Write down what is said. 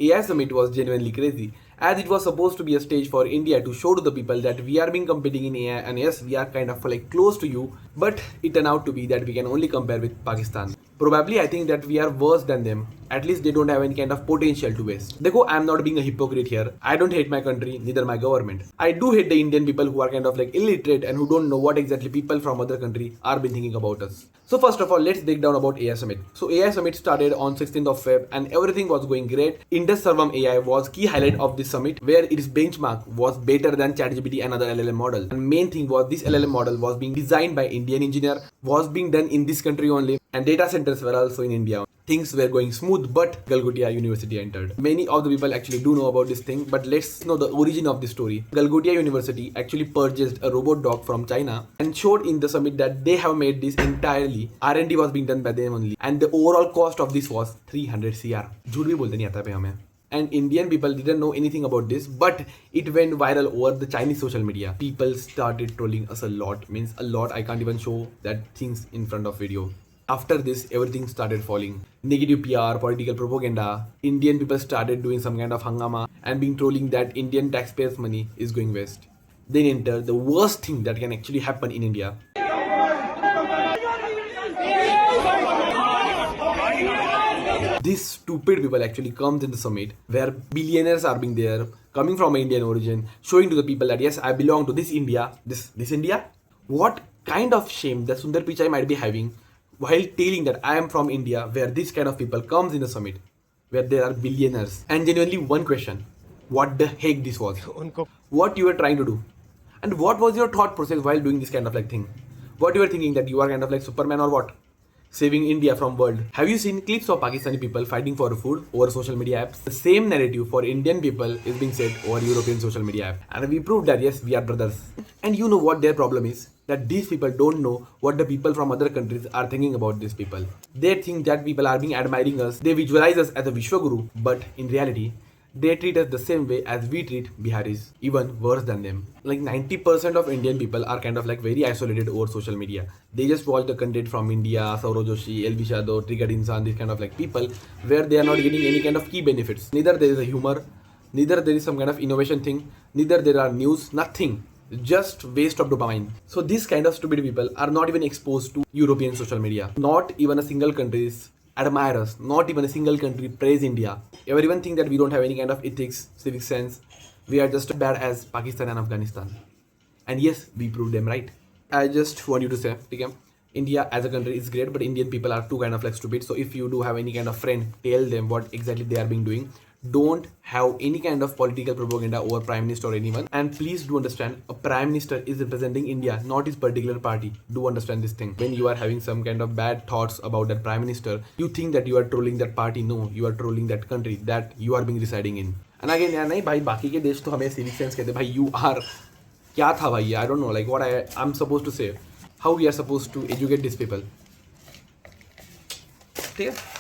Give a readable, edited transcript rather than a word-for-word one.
AI summit was genuinely crazy, as it was supposed to be a stage for India to show to the people that we are being competing in AI and yes, we are kind of like close to you, but it turned out to be that we can only compare with Pakistan. Probably I think that we are worse than them. At least they don't have any kind of potential to waste. Dekho, I'm not being a hypocrite here. I don't hate my country, neither my government. I do hate the Indian people who are kind of like illiterate and who don't know what exactly people from other country are been thinking about us. So first of all, let's break down about AI Summit. So AI Summit started on 16th of Feb and everything was going great. Indus Servam AI was key highlight of this summit where its benchmark was better than ChatGPT and other LLM models. And main thing was this LLM model was being designed by Indian engineer, was being done in this country only, and data centers were also in India. Things were going smooth, but Galgotia University entered. Many of the people actually do know about this thing, but let's know the origin of the story. Galgotia University actually purchased a robot dog from China and showed in the summit that they have made this entirely. R&D was being done by them only, and the overall cost of this was 300 CR. झूठ भी बोलते नहीं आता पे हमें. And Indian people didn't know anything about this, but it went viral over the Chinese social media. People started trolling us a lot, means a lot. I can't even show that things in front of video. After this, everything started falling. Negative PR, political propaganda. Indian people started doing some kind of hangama and being trolling that Indian taxpayers' money is going waste. Then enter the worst thing that can actually happen in India. These stupid people actually comes in the summit where billionaires are being there, coming from Indian origin, showing to the people that yes, I belong to this India. This India? What kind of shame that Sundar Pichai might be having while telling that I am from India, where this kind of people comes in the summit, where there are billionaires. And genuinely one question, what the heck this was? What you were trying to do? And what was your thought process while doing this kind of like thing? What you were thinking, that you are kind of like Superman or what? Saving India from world. Have you seen clips of Pakistani people fighting for food over social media apps? The same narrative for Indian people is being said over European social media app. And we proved that yes, we are brothers. And you know what their problem is? That these people don't know what the people from other countries are thinking about these people. They think that people are being admiring us. They visualize us as a Vishwaguru, but in reality, they treat us the same way as we treat Biharis, even worse than them. Like 90% of Indian people are kind of like very isolated over social media. They just watch the content from India, Saurav Joshi, LV Shado, Triggered Insan, these kind of like people, where they are not getting any kind of key benefits. Neither there is a humor, neither there is some kind of innovation thing, neither there are news, nothing. Just waste of dopamine. So these kind of stupid people are not even exposed to European social media. Not even a single country admire us. Not even a single country praise India. Everyone think that we don't have any kind of ethics, civic sense. We are just as bad as Pakistan and Afghanistan. And yes, we proved them right. I just want you to say, okay, India as a country is great, but Indian people are too kind of like stupid. So if you do have any kind of friend, tell them what exactly they are being doing. Don't have any kind of political propaganda over Prime Minister or anyone. And please do understand, a Prime Minister is representing India, not his particular party. Do understand this thing. When you are having some kind of bad thoughts about that Prime Minister, you think that you are trolling that party. No, you are trolling that country that you are being residing in. And again, यार नहीं भाई, बाकी के देश तो हमें civic sense कहते भाई. You are क्या था भाई? I don't know, like what I'm supposed to say. How we are supposed to educate these people? ठीक है?